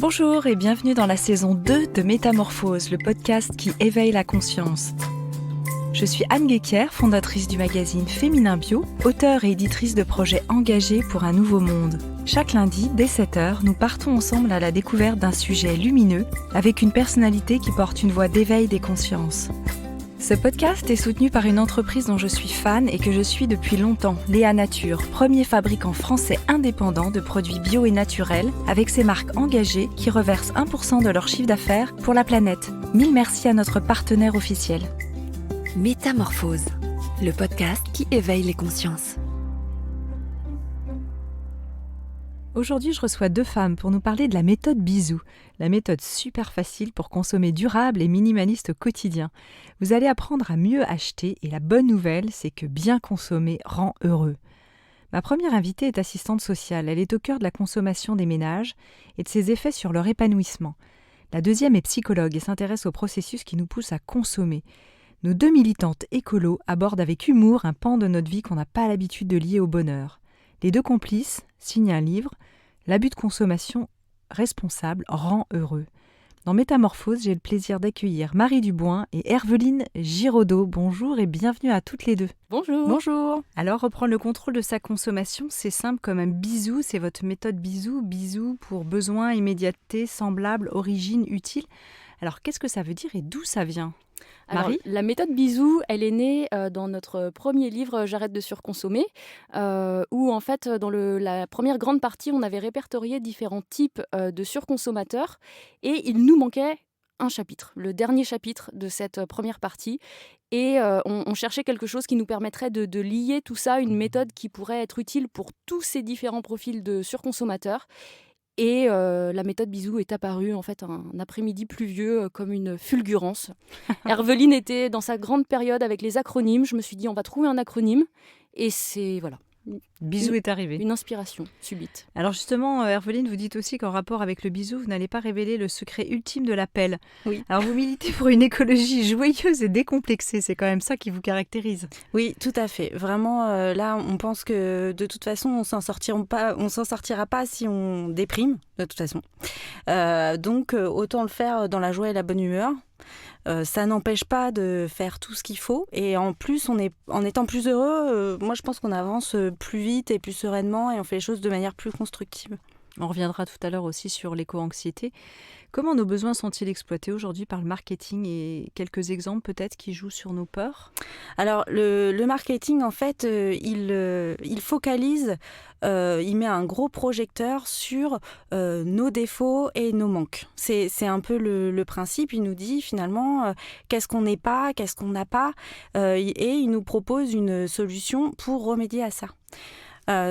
Bonjour et bienvenue dans la saison 2 de Métamorphose, le podcast qui éveille la conscience. Je suis Anne Guéquier, fondatrice du magazine Féminin Bio, auteure et éditrice de projets engagés pour un nouveau monde. Chaque lundi, dès 7h, nous partons ensemble à la découverte d'un sujet lumineux avec une personnalité qui porte une voix d'éveil des consciences. Ce podcast est soutenu par une entreprise dont je suis fan et que je suis depuis longtemps, Léa Nature, premier fabricant français indépendant de produits bio et naturels, avec ses marques engagées qui reversent 1% de leur chiffre d'affaires pour la planète. Mille merci à notre partenaire officiel. Métamorphose, le podcast qui éveille les consciences. Aujourd'hui, je reçois 2 femmes pour nous parler de la méthode Bisou, la méthode super facile pour consommer durable et minimaliste au quotidien. Vous allez apprendre à mieux acheter et la bonne nouvelle, c'est que bien consommer rend heureux. Ma première invitée est assistante sociale. Elle est au cœur de la consommation des ménages et de ses effets sur leur épanouissement. La deuxième est psychologue et s'intéresse au processus qui nous pousse à consommer. Nos 2 militantes écolos abordent avec humour un pan de notre vie qu'on n'a pas l'habitude de lier au bonheur. Les 2 complices signent un livre « L'abus de consommation responsable rend heureux ». Dans Métamorphose, j'ai le plaisir d'accueillir Marie Duboin et Herveline Giraudot. Bonjour et bienvenue à toutes les 2. Bonjour. Bonjour. Alors, reprendre le contrôle de sa consommation, c'est simple comme un bisou, c'est votre méthode bisou. Bisou pour besoin, immédiateté, semblable, origine, utile. Alors, qu'est-ce que ça veut dire et d'où ça vient ? Marie ? La méthode Bisou, elle est née dans notre premier livre J'arrête de surconsommer, où en fait, dans la première grande partie, on avait répertorié différents types de surconsommateurs et il nous manquait un chapitre, le dernier chapitre de cette première partie. Et on cherchait quelque chose qui nous permettrait de lier tout ça, une méthode qui pourrait être utile pour tous ces différents profils de surconsommateurs. Et la méthode Bisou est apparue en fait un après-midi pluvieux comme une fulgurance. Herveline était dans sa grande période avec les acronymes. Je me suis dit on va trouver un acronyme et c'est voilà. Bisou est arrivé. Une inspiration subite. Alors justement, Herveline, vous dites aussi qu'en rapport avec le bisou, vous n'allez pas révéler le secret ultime de l'appel. Oui. Alors vous militez pour une écologie joyeuse et décomplexée, c'est quand même ça qui vous caractérise. Oui, tout à fait. Vraiment, là, on pense que de toute façon, on s'en sortira pas si on déprime, de toute façon. Donc, autant le faire dans la joie et la bonne humeur. Ça n'empêche pas de faire tout ce qu'il faut. Et en plus, en étant plus heureux, moi je pense qu'on avance plus vite et plus sereinement et on fait les choses de manière plus constructive. On reviendra tout à l'heure aussi sur l'éco-anxiété. Comment nos besoins sont-ils exploités aujourd'hui par le marketing et quelques exemples peut-être qui jouent sur nos peurs ? Alors le marketing en fait, il focalise, il met un gros projecteur sur nos défauts et nos manques. C'est un peu le principe. Il nous dit finalement qu'est-ce qu'on n'est pas, qu'est-ce qu'on n'a pas, et il nous propose une solution pour remédier à ça.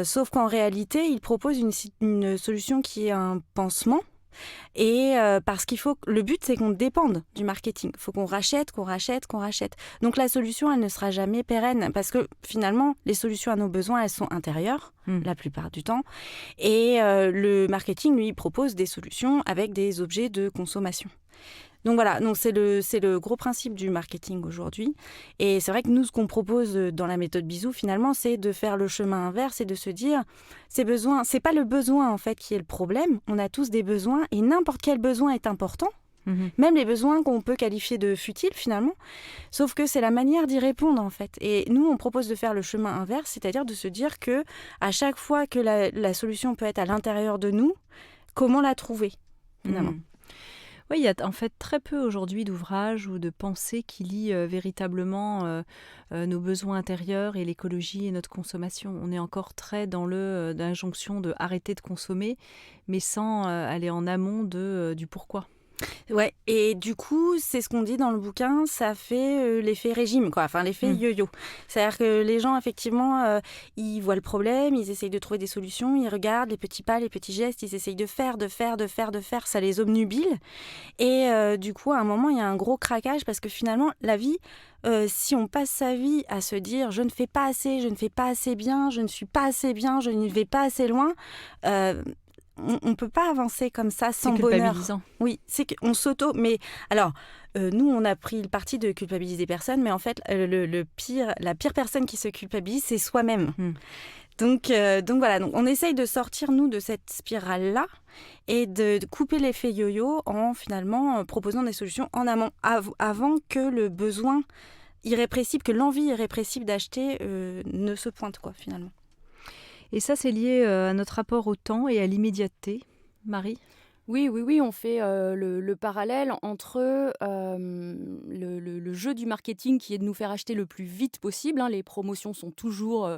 Sauf qu'en réalité, il propose une solution qui est un pansement. Et parce le but c'est qu'on dépende du marketing. Il faut qu'on rachète. Donc la solution, elle ne sera jamais pérenne parce que finalement, les solutions à nos besoins, elles sont intérieures la plupart du temps. Et le marketing, lui, propose des solutions avec des objets de consommation. Donc voilà, c'est le gros principe du marketing aujourd'hui. Et c'est vrai que nous, ce qu'on propose dans la méthode Bisou, finalement, c'est de faire le chemin inverse et de se dire, c'est pas le besoin en fait qui est le problème. On a tous des besoins et n'importe quel besoin est important. Même les besoins qu'on peut qualifier de futiles finalement, sauf que c'est la manière d'y répondre en fait. Et nous, on propose de faire le chemin inverse, c'est-à-dire de se dire que à chaque fois que la solution peut être à l'intérieur de nous, comment la trouver finalement. Oui, il y a en fait très peu aujourd'hui d'ouvrages ou de pensées qui lient véritablement nos besoins intérieurs et l'écologie et notre consommation. On est encore très dans l'injonction de arrêter de consommer, mais sans aller en amont du pourquoi. Ouais, et du coup, c'est ce qu'on dit dans le bouquin, ça fait l'effet régime, quoi, enfin l'effet yo-yo. C'est-à-dire que les gens, effectivement, ils voient le problème, ils essayent de trouver des solutions, ils regardent les petits pas, les petits gestes, ils essayent de faire, ça les obnubile. Et du coup, à un moment, il y a un gros craquage parce que finalement, la vie, si on passe sa vie à se dire « je ne fais pas assez, je ne fais pas assez bien, je ne suis pas assez bien, je ne vais pas assez loin », on ne peut pas avancer comme ça sans bonheur. C'est culpabilisant. Oui, c'est qu'on s'auto... Mais alors, nous, on a pris le parti de culpabiliser personne, mais en fait, la pire personne qui se culpabilise, c'est soi-même. Donc voilà, donc on essaye de sortir, nous, de cette spirale-là et de couper l'effet yo-yo en finalement proposant des solutions en amont, avant que le besoin irrépressible, que l'envie irrépressible d'acheter ne se pointe, quoi, finalement. Et ça, c'est lié à notre rapport au temps et à l'immédiateté. Marie ? Oui, on fait le parallèle entre le jeu du marketing qui est de nous faire acheter le plus vite possible. Les promotions sont toujours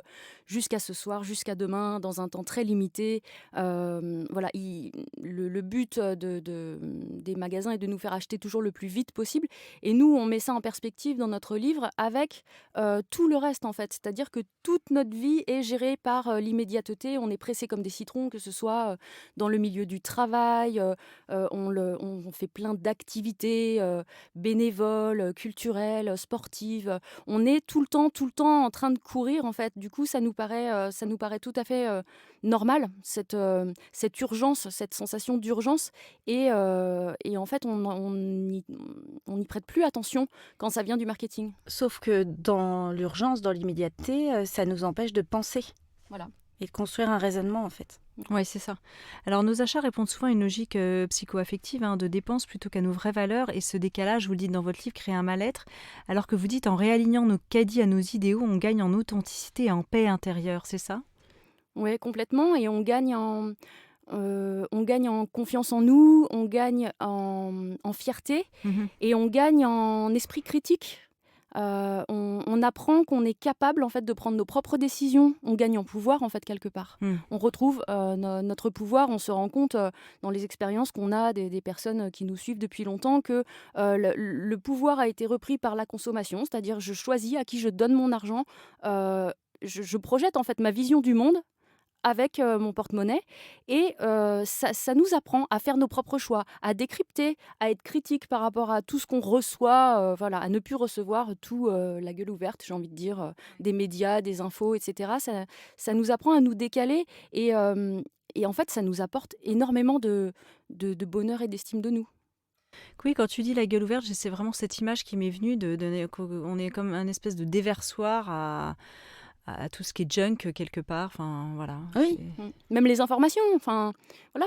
jusqu'à ce soir, jusqu'à demain, dans un temps très limité. Voilà, le but des magasins est de nous faire acheter toujours le plus vite possible. Et nous, on met ça en perspective dans notre livre avec tout le reste, en fait. C'est-à-dire que toute notre vie est gérée par l'immédiateté. On est pressé comme des citrons, que ce soit dans le milieu du travail. On fait plein d'activités bénévoles, culturelles, sportives. On est tout le temps en train de courir, en fait. Du coup, ça nous paraît tout à fait normal, cette urgence, cette sensation d'urgence. Et en fait, on n'y prête plus attention quand ça vient du marketing. Sauf que dans l'urgence, dans l'immédiateté, ça nous empêche de penser. Voilà. Et de construire un raisonnement, en fait. Oui, c'est ça. Alors, nos achats répondent souvent à une logique psycho-affective, de dépenses plutôt qu'à nos vraies valeurs. Et ce décalage, vous le dites dans votre livre, crée un mal-être. Alors que vous dites, en réalignant nos caddies à nos idéaux, on gagne en authenticité et en paix intérieure, c'est ça ? Oui, complètement. Et on gagne en confiance en nous, on gagne en fierté et on gagne en esprit critique. On apprend qu'on est capable, en fait, de prendre nos propres décisions. On gagne en pouvoir, en fait, quelque part. On retrouve notre pouvoir. On se rend compte dans les expériences qu'on a des personnes qui nous suivent depuis longtemps que le pouvoir a été repris par la consommation. C'est-à-dire, je choisis à qui je donne mon argent. Je projette, en fait, ma vision du monde avec mon porte-monnaie et ça nous apprend à faire nos propres choix, à décrypter, à être critique par rapport à tout ce qu'on reçoit, voilà, à ne plus recevoir tout la gueule ouverte, j'ai envie de dire, des médias, des infos, etc. Ça nous apprend à nous décaler et en fait, ça nous apporte énormément de bonheur et d'estime de nous. Oui, quand tu dis la gueule ouverte, c'est vraiment cette image qui m'est venue on est comme un espèce de déversoir à tout ce qui est junk quelque part, enfin voilà. Oui. Même les informations, enfin voilà,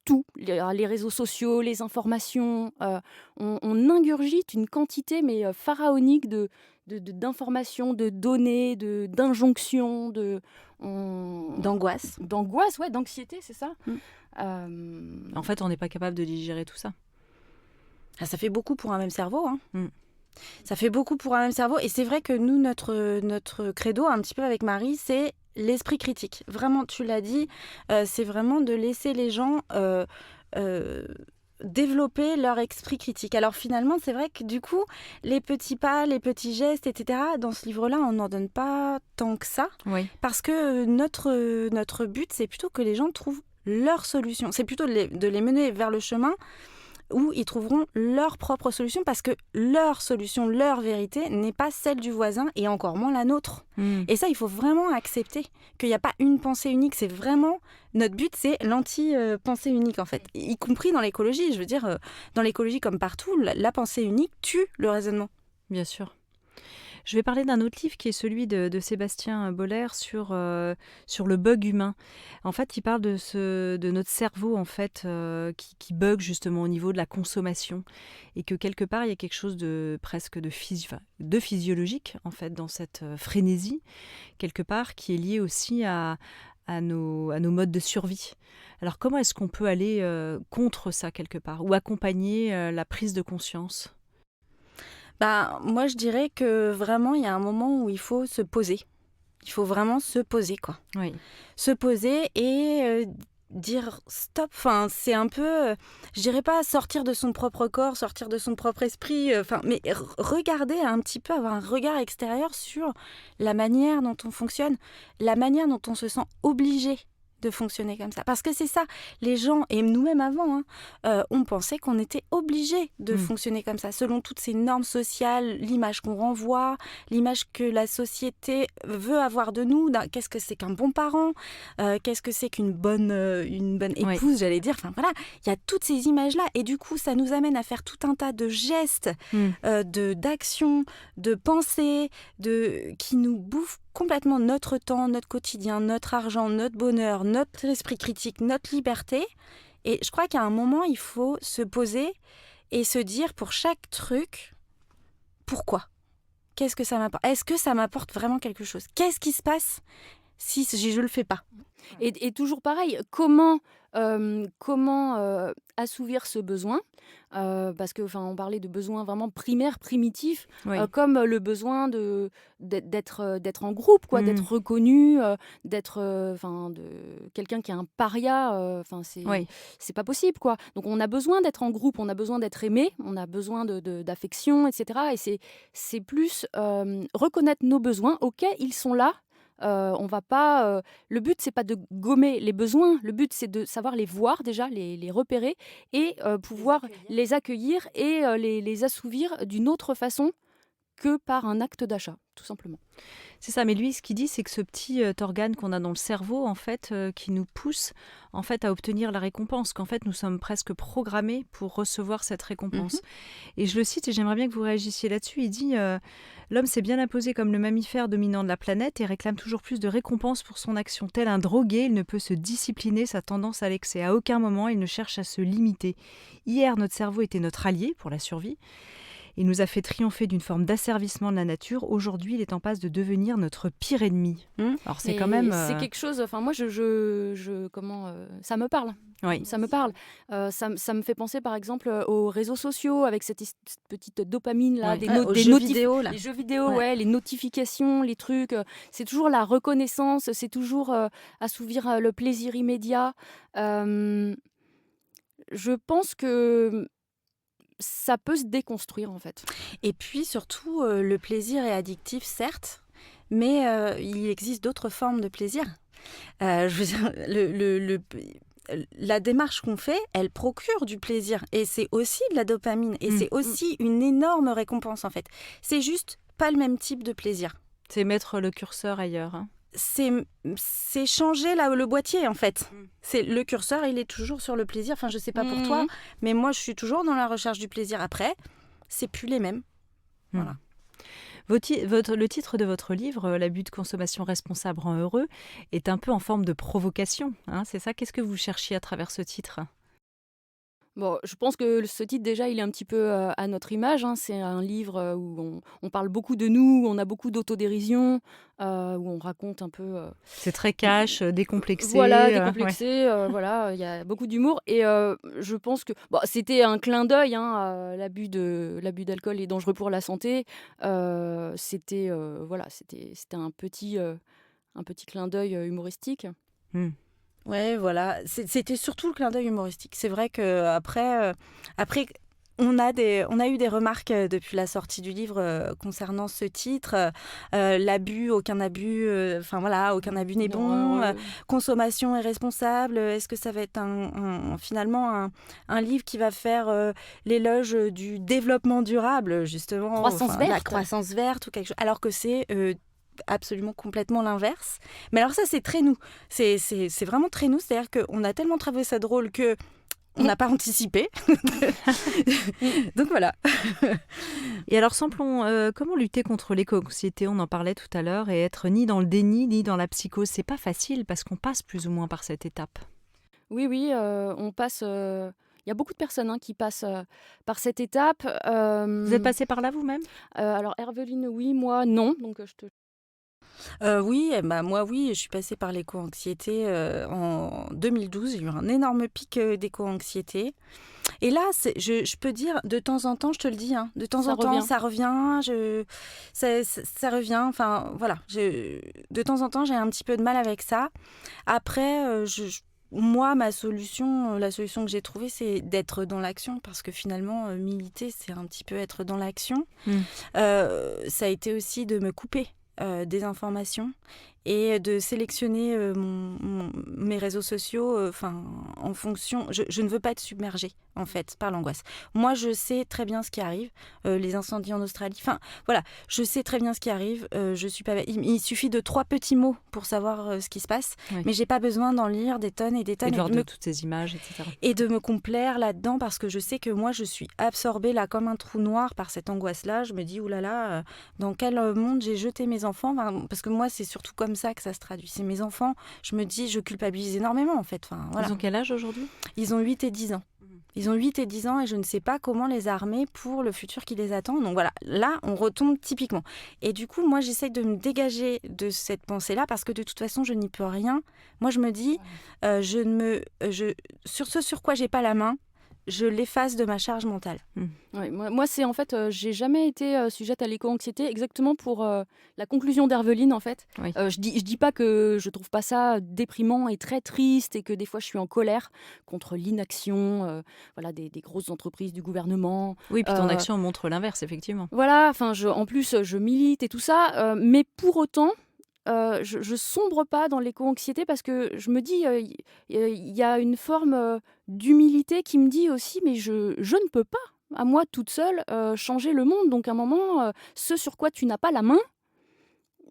tout, les réseaux sociaux, les informations, on ingurgite une quantité mais pharaonique d'informations, de données, d'injonctions, D'angoisse. D'angoisse, ouais, d'anxiété, c'est ça. En fait, on n'est pas capable de digérer tout ça. Ça fait beaucoup pour un même cerveau, Ça fait beaucoup pour un même cerveau. Et c'est vrai que nous, notre credo, un petit peu avec Marie, c'est l'esprit critique. Vraiment, tu l'as dit, c'est vraiment de laisser les gens développer leur esprit critique. Alors finalement, c'est vrai que du coup, les petits pas, les petits gestes, etc., dans ce livre-là, on n'en donne pas tant que ça. Oui. Parce que notre but, c'est plutôt que les gens trouvent leur solution. C'est plutôt de les mener vers le chemin où ils trouveront leur propre solution, parce que leur solution, leur vérité n'est pas celle du voisin et encore moins la nôtre. Et ça, il faut vraiment accepter qu'il n'y a pas une pensée unique. C'est vraiment, notre but, c'est l'anti-pensée unique, en fait. Y compris dans l'écologie. Je veux dire, dans l'écologie comme partout, la pensée unique tue le raisonnement. Bien sûr. Je vais parler d'un autre livre qui est celui de Sébastien Boller sur le bug humain. En fait, il parle de notre cerveau, en fait, qui bug justement au niveau de la consommation, et que quelque part il y a quelque chose de presque de physiologique, en fait, dans cette frénésie quelque part, qui est lié aussi à nos modes de survie. Alors comment est-ce qu'on peut aller contre ça quelque part, ou accompagner la prise de conscience ? Moi, je dirais que vraiment, il y a un moment où il faut se poser. Il faut vraiment se poser, quoi. Oui. Se poser et dire stop. Enfin, c'est un peu, je dirais pas sortir de son propre corps, sortir de son propre esprit, mais regarder un petit peu, avoir un regard extérieur sur la manière dont on fonctionne, la manière dont on se sent obligé de fonctionner comme ça. Parce que c'est ça, les gens, et nous-mêmes avant, on pensait qu'on était obligé de fonctionner comme ça, selon toutes ces normes sociales, l'image qu'on renvoie, l'image que la société veut avoir de nous, qu'est-ce que c'est qu'un bon parent, qu'est-ce que c'est qu'une bonne épouse, j'allais dire, enfin voilà, il y a toutes ces images-là, et du coup, ça nous amène à faire tout un tas de gestes, d'actions, de pensées, qui nous bouffent complètement notre temps, notre quotidien, notre argent, notre bonheur, notre esprit critique, notre liberté. Et je crois qu'à un moment, il faut se poser et se dire pour chaque truc, pourquoi ? Qu'est-ce que ça m'apporte ? Est-ce que ça m'apporte vraiment quelque chose ? Qu'est-ce qui se passe si je le fais pas ? Et toujours pareil, comment assouvir ce besoin parce que on parlait de besoins vraiment primaires, primitifs, Oui. comme le besoin d'être en groupe, quoi, d'être reconnu, d'être de quelqu'un qui est un paria. Oui. C'est pas possible, quoi. Donc on a besoin d'être en groupe, on a besoin d'être aimé, on a besoin d'affection, etc. Et c'est plus reconnaître nos besoins. Ok, ils sont là. On va pas. Le but, c'est pas de gommer les besoins. Le but, c'est de savoir les voir déjà, les repérer et pouvoir les accueillir et les assouvir d'une autre façon que par un acte d'achat, tout simplement. C'est ça, mais lui, ce qu'il dit, c'est que ce petit organe qu'on a dans le cerveau, en fait, qui nous pousse en fait, à obtenir la récompense, qu'en fait, nous sommes presque programmés pour recevoir cette récompense. Et je le cite, et j'aimerais bien que vous réagissiez là-dessus, il dit « L'homme s'est bien imposé comme le mammifère dominant de la planète et réclame toujours plus de récompenses pour son action. Tel un drogué, il ne peut se discipliner sa tendance à l'excès. À aucun moment, il ne cherche à se limiter. Hier, notre cerveau était notre allié pour la survie. Il nous a fait triompher d'une forme d'asservissement de la nature. Aujourd'hui, il est en passe de devenir notre pire ennemi. Alors c'est quand même... C'est quelque chose... moi, ça me parle. Oui. Ça me parle. Ça me fait penser, par exemple, aux réseaux sociaux, avec cette petite dopamine, là, aux jeux vidéo, là. Les jeux vidéo, les notifications, les trucs. C'est toujours la reconnaissance, c'est toujours assouvir le plaisir immédiat. Je pense que ça peut se déconstruire, en fait. Et puis surtout, le plaisir est addictif, certes, mais il existe d'autres formes de plaisir. Je veux dire, la démarche qu'on fait, elle procure du plaisir. Et c'est aussi de la dopamine. Et c'est aussi une énorme récompense, en fait. C'est juste pas le même type de plaisir. C'est mettre le curseur ailleurs. Hein. C'est changer le boîtier, en fait. C'est le curseur, il est toujours sur le plaisir. Enfin, je sais pas pour toi, mais moi, je suis toujours dans la recherche du plaisir. Après, c'est plus les mêmes. Voilà. Le titre de votre livre, L'abus de consommation responsable rend heureux, est un peu en forme de provocation. Hein, c'est ça ? Qu'est-ce que vous cherchiez à travers ce titre ? Bon, je pense que ce titre, déjà, il est un petit peu à notre image. Hein. C'est un livre où on parle beaucoup de nous, où on a beaucoup d'autodérision, où on raconte un peu... C'est très cash, décomplexé. Voilà, décomplexé, voilà, il y a beaucoup d'humour. Et je pense que c'était un clin d'œil, hein, l'abus d'alcool est dangereux pour la santé. C'était un petit clin d'œil humoristique. Ouais, voilà. C'était surtout le clin d'œil humoristique. C'est vrai qu'après, on a eu des remarques depuis la sortie du livre concernant ce titre. L'abus, aucun abus, aucun abus n'est bon. Consommation est responsable. Est-ce que ça va être finalement un livre qui va faire l'éloge du développement durable, justement, la croissance verte ou quelque chose, alors que c'est absolument complètement l'inverse. Mais alors ça, c'est très nous. C'est vraiment très nous. C'est-à-dire qu'on a tellement trouvé ça drôle que on n'a pas anticipé. Donc voilà. Et alors, samplons, comment lutter contre l'éco-anxiété ? On en parlait tout à l'heure. Et être ni dans le déni, ni dans la psychose. C'est pas facile parce qu'on passe plus ou moins par cette étape. Oui, on passe... Il y a beaucoup de personnes qui passent par cette étape. Vous êtes passée par là vous-même ? Alors, Herveline, oui, moi, non. Donc, moi oui, je suis passée par l'éco-anxiété en 2012. J'ai eu un énorme pic d'éco-anxiété. Et là, je peux dire, de temps en temps, je te le dis, hein, de temps en temps, ça revient, ça revient, enfin voilà. De temps en temps, j'ai un petit peu de mal avec ça. Après, moi, la solution que j'ai trouvée, c'est d'être dans l'action, parce que finalement, militer, c'est un petit peu être dans l'action. Ça a été aussi de me couper des informations et de sélectionner mes réseaux sociaux en fonction. Je ne veux pas être submergée, en fait, par l'angoisse. Moi, je sais très bien ce qui arrive, les incendies en Australie. Enfin, voilà, je sais très bien ce qui arrive. Je suis pas... il suffit de 3 petits mots pour savoir ce qui se passe, mais j'ai pas besoin d'en lire des tonnes et des tonnes. Et de voir toutes ces images, etc. Et de me complaire là-dedans parce que je sais que moi, je suis absorbée là comme un trou noir par cette angoisse-là. Je me dis, oulala, dans quel monde j'ai jeté mes enfants, parce que moi, c'est surtout comme ça que ça se traduit. C'est mes enfants, je me dis, je culpabilise énormément en fait. Voilà. Ils ont quel âge aujourd'hui ? Ils ont 8 et 10 ans. Ils ont 8 et 10 ans et je ne sais pas comment les armer pour le futur qui les attend. Donc voilà, là, on retombe typiquement. Et du coup, moi, j'essaye de me dégager de cette pensée-là parce que de toute façon, je n'y peux rien. Moi, je me dis, sur ce sur quoi j'ai pas la main, je l'efface de ma charge mentale. Ouais, moi c'est en fait, j'ai jamais été sujette à l'éco-anxiété, exactement pour la conclusion d'Herveline en fait. Oui. Je dis pas que je trouve pas ça déprimant et très triste et que des fois je suis en colère contre l'inaction voilà, des grosses entreprises, du gouvernement. Oui, puis ton action montre l'inverse, effectivement. Voilà, en plus je milite et tout ça, mais pour autant, je sombre pas dans l'éco-anxiété parce que je me dis, il y a une forme d'humilité qui me dit aussi, mais je ne peux pas, à moi toute seule, changer le monde. Donc à un moment, ce sur quoi tu n'as pas la main,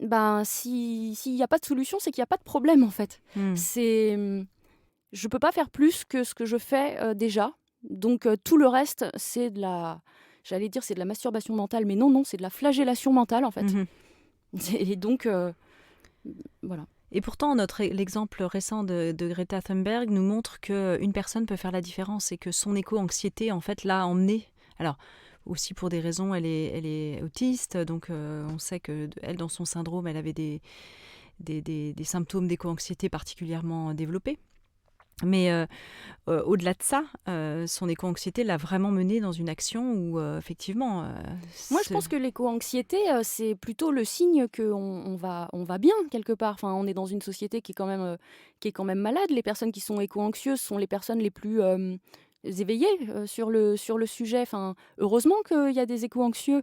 ben, s'il n'y a pas de solution, c'est qu'il n'y a pas de problème en fait. Je peux pas faire plus que ce que je fais déjà. Donc tout le reste, c'est de la masturbation mentale, mais non, c'est de la flagellation mentale en fait. Et donc... voilà. Et pourtant, l'exemple récent de Greta Thunberg nous montre qu'une personne peut faire la différence et que son éco-anxiété, en fait, l'a emmenée. Alors, aussi pour des raisons, elle est autiste, donc on sait qu'elle, dans son syndrome, elle avait des symptômes d'éco-anxiété particulièrement développés. Mais au-delà de ça, son éco-anxiété l'a vraiment menée dans une action où, effectivement... Moi, je pense que l'éco-anxiété, c'est plutôt le signe qu'on va bien, quelque part. Enfin, on est dans une société qui est quand même malade. Les personnes qui sont éco-anxieuses sont les personnes les plus éveillées sur le sujet. Enfin, heureusement qu'il y a des éco-anxieux.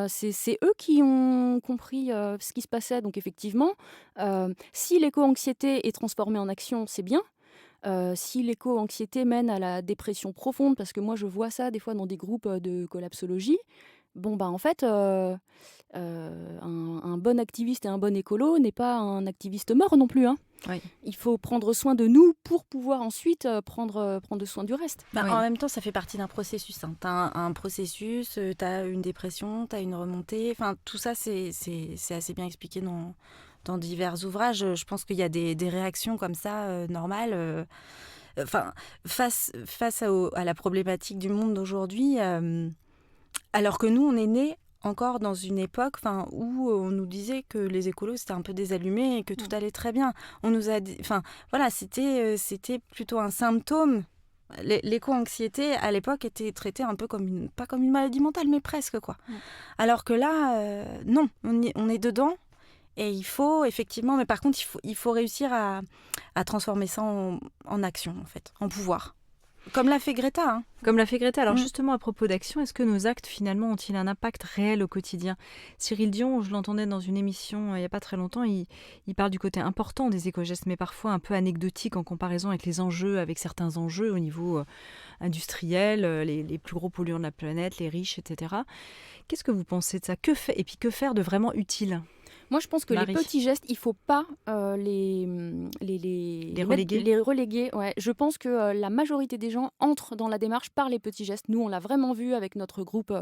C'est eux qui ont compris ce qui se passait. Donc, effectivement, si l'éco-anxiété est transformée en action, c'est bien. Si l'éco-anxiété mène à la dépression profonde, parce que moi je vois ça des fois dans des groupes de collapsologie, en fait, un bon activiste et un bon écolo n'est pas un activiste mort non plus. Hein. Oui. Il faut prendre soin de nous pour pouvoir ensuite prendre soin du reste. Oui. En même temps, ça fait partie d'un processus. Hein. Tu as un processus, tu as une dépression, tu as une remontée. Enfin, tout ça, c'est assez bien expliqué dans divers ouvrages. Je pense qu'il y a des réactions comme ça normales. Face à la problématique du monde d'aujourd'hui, alors que nous, on est nés encore dans une époque où on nous disait que les écolos c'était un peu désallumé et que tout allait très bien. On nous a dit, c'était plutôt un symptôme. L'éco-anxiété à l'époque était traitée un peu pas comme une maladie mentale, mais presque quoi. Alors que là, non, on est dedans. Et il faut effectivement, mais par contre, il faut réussir à transformer ça en action, en fait, en pouvoir. Comme l'a fait Greta. Hein. Comme l'a fait Greta. Alors justement, à propos d'action, est-ce que nos actes, finalement, ont-ils un impact réel au quotidien ? Cyril Dion, je l'entendais dans une émission il n'y a pas très longtemps, il parle du côté important des éco-gestes, mais parfois un peu anecdotique en comparaison avec certains enjeux au niveau industriel, les plus gros polluants de la planète, les riches, etc. Qu'est-ce que vous pensez de ça ? Et puis que faire de vraiment utile ? Moi, je pense que Marie. les petits gestes, il ne faut pas les reléguer. Ouais. Je pense que la majorité des gens entrent dans la démarche par les petits gestes. Nous, on l'a vraiment vu avec notre groupe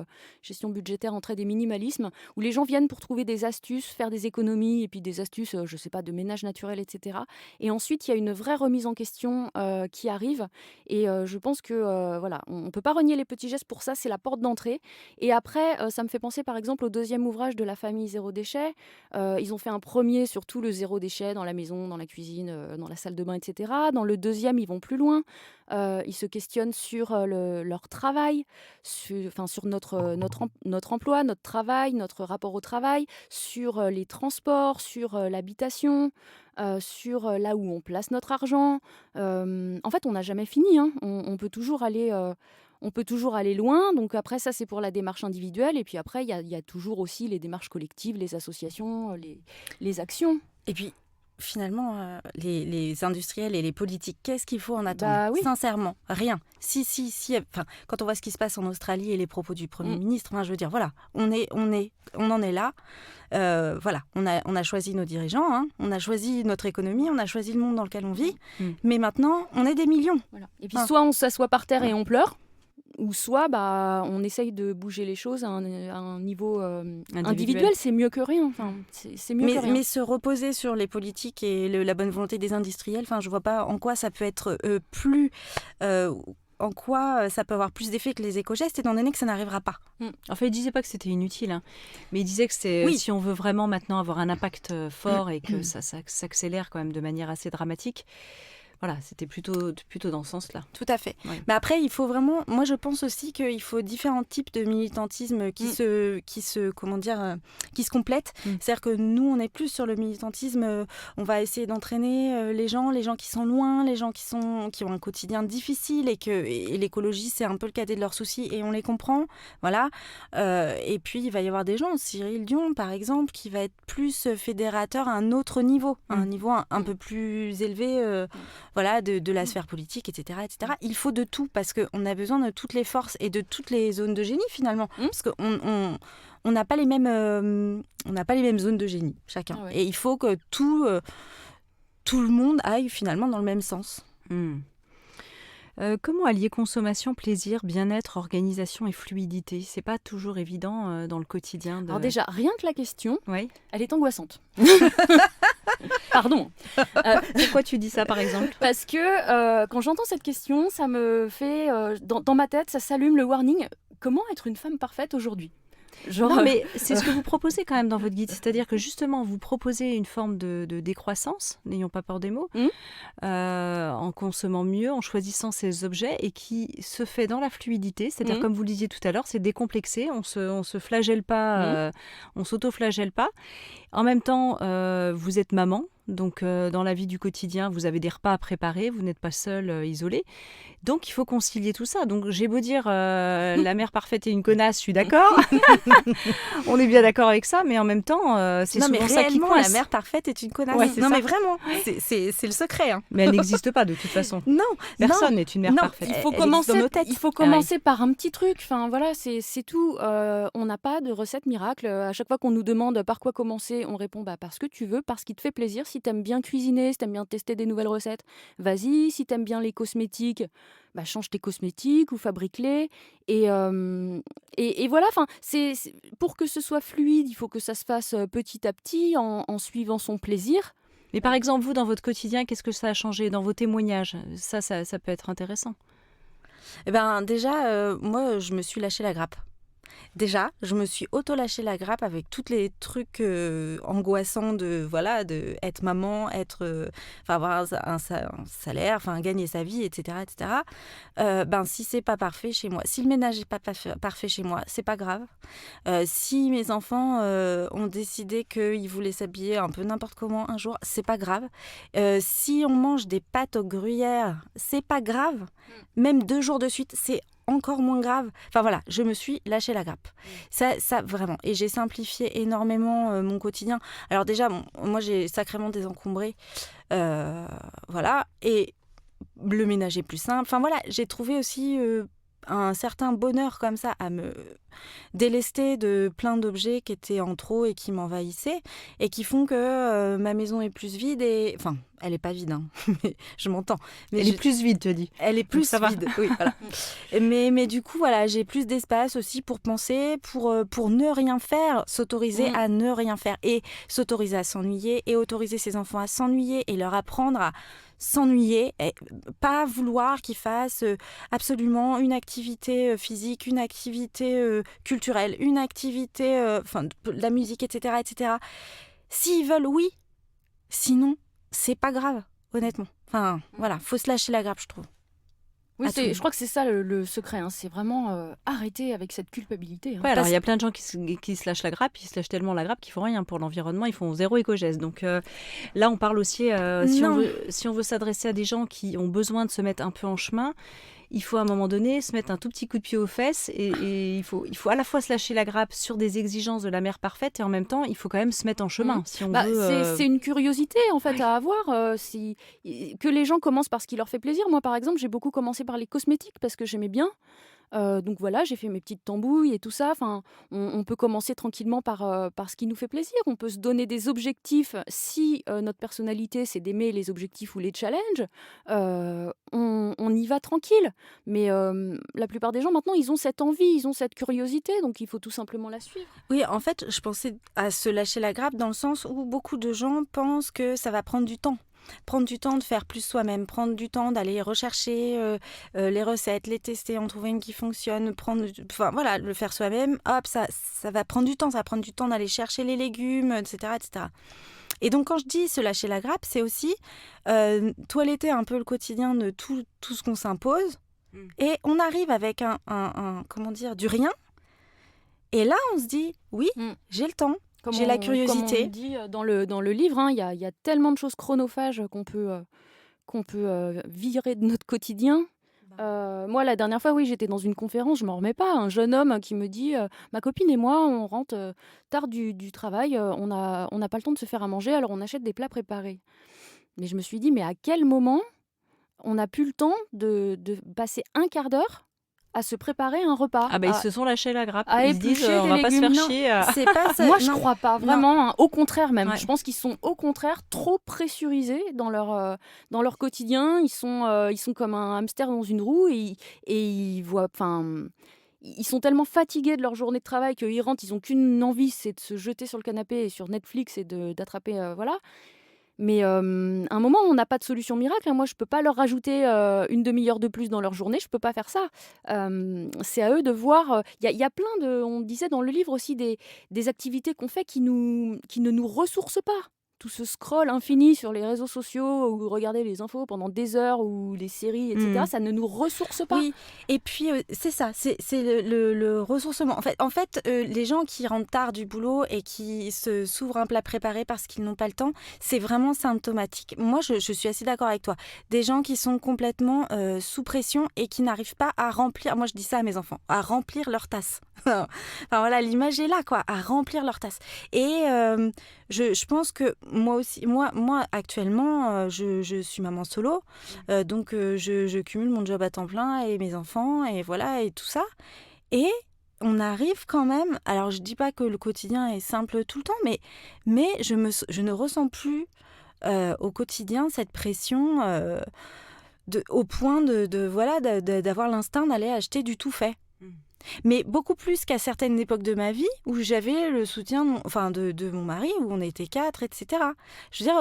gestion budgétaire, entraide et minimalisme, où les gens viennent pour trouver des astuces, faire des économies, et puis des astuces, je ne sais pas, de ménage naturel, etc. Et ensuite, il y a une vraie remise en question qui arrive. Et je pense que, voilà, on ne peut pas renier les petits gestes. Pour ça, c'est la porte d'entrée. Et après, ça me fait penser, par exemple, au deuxième ouvrage de la famille Zéro Déchet. Ils ont fait un premier sur tout le zéro déchet dans la maison, dans la cuisine, dans la salle de bain, etc. Dans le deuxième, ils vont plus loin. Ils se questionnent sur leur travail, sur notre emploi, notre travail, notre rapport au travail, sur les transports, sur l'habitation, sur là où on place notre argent. En fait, on n'a jamais fini. Hein. On peut toujours aller... On peut toujours aller loin, donc après ça c'est pour la démarche individuelle, et puis après il y a toujours aussi les démarches collectives, les associations, les actions. Et puis finalement, les industriels et les politiques, qu'est-ce qu'il faut en attendre ? Oui. Sincèrement, rien. Si, quand on voit ce qui se passe en Australie et les propos du Premier ministre, je veux dire, voilà, on en est là. Voilà, on a choisi nos dirigeants, hein, on a choisi notre économie, on a choisi le monde dans lequel on vit, mais maintenant, on est des millions. Voilà. Et puis soit on s'assoit par terre et on pleure, ou soit on essaye de bouger les choses à un niveau individuel, c'est mieux que rien. Enfin, c'est mieux que rien. Mais se reposer sur les politiques et la bonne volonté des industriels, je vois pas en quoi ça peut être plus... en quoi ça peut avoir plus d'effet que les éco-gestes, étant donné que ça n'arrivera pas. Enfin, il ne disait pas que c'était inutile, hein, mais il disait que si on veut vraiment maintenant avoir un impact fort et que ça s'accélère quand même de manière assez dramatique, voilà, c'était plutôt dans ce sens-là. Tout à fait. Ouais. Mais après, il faut vraiment... Moi, je pense aussi qu'il faut différents types de militantisme qui se complètent. C'est-à-dire que nous, on est plus sur le militantisme. On va essayer d'entraîner les gens qui sont loin, les gens qui ont un quotidien difficile et l'écologie, c'est un peu le cadet de leurs soucis et on les comprend. Voilà. Et puis, il va y avoir des gens, Cyril Dion, par exemple, qui va être plus fédérateur à un autre niveau, un niveau un peu plus élevé... Voilà, de la sphère politique, etc., etc. Il faut de tout parce qu'on a besoin de toutes les forces et de toutes les zones de génie finalement. Parce qu'on n'a pas les mêmes zones de génie chacun. Ah ouais. Et il faut que tout le monde aille finalement dans le même sens. Comment allier consommation, plaisir, bien-être, organisation et fluidité ? C'est pas toujours évident dans le quotidien. Alors déjà, rien que la question, elle est angoissante. Pardon. Pourquoi tu dis ça, par exemple ? Parce que quand j'entends cette question, ça me fait... dans ma tête, ça s'allume le warning. Comment être une femme parfaite aujourd'hui ? Non, mais c'est ce que vous proposez quand même dans votre guide. C'est-à-dire que justement, vous proposez une forme de décroissance, n'ayons pas peur des mots, en consommant mieux, en choisissant ces objets et qui se fait dans la fluidité. C'est-à-dire, comme vous le disiez tout à l'heure, c'est décomplexé, on se flagelle pas, on s'auto-flagelle pas. En même temps, vous êtes maman. Donc, dans la vie du quotidien, vous avez des repas à préparer, vous n'êtes pas seule, isolée. Donc, il faut concilier tout ça. Donc, j'ai beau dire la mère parfaite est une connasse, je suis d'accord. On est bien d'accord avec ça, mais en même temps, c'est souvent ça qui coince. La mère parfaite est une connasse. Ouais, non, mais vraiment, c'est le secret. Hein. Mais elle n'existe pas de toute façon. Non, personne n'est une mère parfaite. Il faut commencer par un petit truc. Enfin, voilà, c'est tout. On n'a pas de recette miracle. À chaque fois qu'on nous demande par quoi commencer, on répond parce que tu veux, parce qu'il te fait plaisir. Si t'aimes bien cuisiner, si t'aimes bien tester des nouvelles recettes, vas-y. Si t'aimes bien les cosmétiques, change tes cosmétiques ou fabrique-les. Et voilà, c'est pour que ce soit fluide, il faut que ça se fasse petit à petit, en suivant son plaisir. Mais par exemple, vous, dans votre quotidien, qu'est-ce que ça a changé dans vos témoignages ? Ça peut être intéressant. Déjà, moi, je me suis lâché la grappe. Déjà, je me suis auto-lâché la grappe avec tous les trucs angoissants de être maman, avoir un salaire, gagner sa vie, etc. Si c'est pas parfait chez moi, si le ménage est pas parfait chez moi, c'est pas grave. Si mes enfants ont décidé qu'ils voulaient s'habiller un peu n'importe comment un jour, c'est pas grave. Si on mange des pâtes aux gruyères, c'est pas grave. Même 2 jours de suite, c'est encore moins grave. Je me suis lâché la grappe. Ça vraiment. Et j'ai simplifié énormément mon quotidien. Alors déjà, moi, j'ai sacrément désencombré. Et le ménage est plus simple. J'ai trouvé aussi un certain bonheur comme ça à me délester de plein d'objets qui étaient en trop et qui m'envahissaient et qui font que ma maison est plus vide et... elle n'est pas vide, hein, mais je m'entends. Mais elle est plus vide, tu dis. Elle est plus vide, oui, voilà. mais du coup, j'ai plus d'espace aussi pour penser, pour ne rien faire, s'autoriser à ne rien faire et s'autoriser à s'ennuyer et autoriser ses enfants à s'ennuyer et leur apprendre à s'ennuyer, et pas vouloir qu'ils fassent absolument une activité physique, une activité culturelle, une activité, de la musique, etc., etc. S'ils veulent, oui. Sinon, c'est pas grave, honnêtement. Faut se lâcher la grappe, je trouve. Oui, je crois que c'est ça le secret. Hein. C'est vraiment arrêter avec cette culpabilité. Hein. Ouais, alors il y a plein de gens qui se lâchent la grappe, ils se lâchent tellement la grappe qu'ils font rien pour l'environnement, ils font 0 éco-geste. Donc là, on parle aussi, si on veut s'adresser à des gens qui ont besoin de se mettre un peu en chemin, il faut à un moment donné se mettre un tout petit coup de pied aux fesses et il faut à la fois se lâcher la grappe sur des exigences de la mère parfaite et en même temps, il faut quand même se mettre en chemin si on veut... C'est une curiosité en fait à avoir. Que les gens commencent par ce qui leur fait plaisir. Moi, par exemple, j'ai beaucoup commencé par les cosmétiques parce que j'aimais bien. Donc voilà, j'ai fait mes petites tambouilles et tout ça. Enfin, on peut commencer tranquillement par ce qui nous fait plaisir. On peut se donner des objectifs. Si notre personnalité, c'est d'aimer les objectifs ou les challenges, on y va tranquille. Mais la plupart des gens, maintenant, ils ont cette envie, ils ont cette curiosité. Donc il faut tout simplement la suivre. Oui, en fait, je pensais à se lâcher la grappe dans le sens où beaucoup de gens pensent que ça va prendre du temps. Prendre du temps de faire plus soi-même, prendre du temps d'aller rechercher les recettes, les tester, en trouver une qui fonctionne, enfin voilà, le faire soi-même, hop, ça va prendre du temps, ça va prendre du temps d'aller chercher les légumes, etc., etc. Et donc quand je dis se lâcher la grappe, c'est aussi toiletter un peu le quotidien de tout ce qu'on s'impose, et on arrive avec comment dire, du rien, et là on se dit, oui, j'ai le temps. J'ai la curiosité. Comme on dit dans le livre, hein, il y a tellement de choses chronophages qu'on peut virer de notre quotidien. Moi, la dernière fois, oui, j'étais dans une conférence, je m'en remets pas. Un jeune homme qui me dit ma copine et moi, on rentre tard du travail, on n'a pas le temps de se faire à manger, alors on achète des plats préparés. Mais je me suis dit, mais à quel moment on n'a plus le temps de passer un quart d'heure à se préparer un repas. Ah bah ils se sont lâchés la grappe. À Ils se disent éplucher on des va pas se légumes. faire Non, chier. C'est pas ça. Moi, je non. crois pas, vraiment. Hein. Au contraire même. Ouais. Je pense qu'ils sont au contraire trop pressurisés dans leur quotidien. Ils sont comme un hamster dans une roue et ils voient... Ils sont tellement fatigués de leur journée de travail qu'ils rentrent, ils n'ont qu'une envie, c'est de se jeter sur le canapé sur Netflix et d'attraper... voilà. Mais à un moment, on n'a pas de solution miracle. Hein. Moi, je ne peux pas leur rajouter une demi-heure de plus dans leur journée. Je ne peux pas faire ça. C'est à eux de voir. Il y a plein de... On disait dans le livre aussi des activités qu'on fait qui ne nous ressourcent pas. Tout ce scroll infini sur les réseaux sociaux ou regarder les infos pendant des heures ou les séries, etc., ça ne nous ressource pas. Oui, et puis c'est ça, c'est le ressourcement. En fait les gens qui rentrent tard du boulot et qui s'ouvrent un plat préparé parce qu'ils n'ont pas le temps, c'est vraiment symptomatique. Moi, je suis assez d'accord avec toi. Des gens qui sont complètement sous pression et qui n'arrivent pas à remplir, moi je dis ça à mes enfants, à remplir leur tasse. Enfin voilà, l'image est là, quoi, à remplir leur tasse. Et je pense que moi actuellement, je suis maman solo, donc je cumule mon job à temps plein et mes enfants et voilà et tout ça. Et on arrive quand même. Alors je dis pas que le quotidien est simple tout le temps, mais je ne ressens plus au quotidien cette pression au point d'avoir l'instinct d'aller acheter du tout fait. Mais beaucoup plus qu'à certaines époques de ma vie où j'avais le soutien de mon mari, où on était 4, etc. Je veux dire,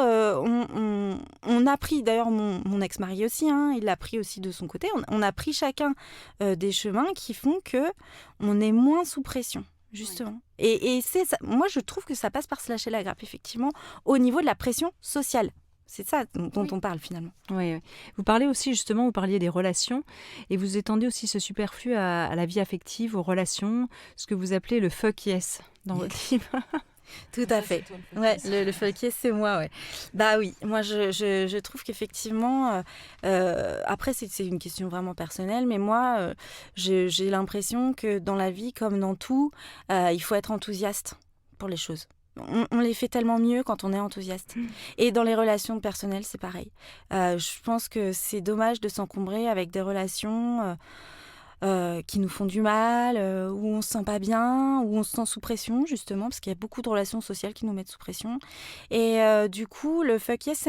on a pris, d'ailleurs mon ex-mari aussi, hein, il l'a pris aussi de son côté, on a pris chacun des chemins qui font qu'on est moins sous pression, justement. Oui. Et c'est ça, moi je trouve que ça passe par se lâcher la grappe, effectivement, au niveau de la pression sociale. C'est ça dont on parle finalement. Oui. Vous parlez aussi justement, vous parliez des relations et vous étendez aussi ce superflu à la vie affective, aux relations, ce que vous appelez le fuck yes dans votre livre. Tout à fait. Ouais, le fuck yes, c'est moi, ouais. Bah oui, moi je trouve qu'effectivement, après c'est une question vraiment personnelle, mais moi j'ai l'impression que dans la vie comme dans tout, il faut être enthousiaste pour les choses. On les fait tellement mieux quand on est enthousiaste. Et dans les relations personnelles, c'est pareil. Je pense que c'est dommage de s'encombrer avec des relations qui nous font du mal, où on se sent pas bien, où on se sent sous pression, justement, parce qu'il y a beaucoup de relations sociales qui nous mettent sous pression. Et du coup, le fuck yes,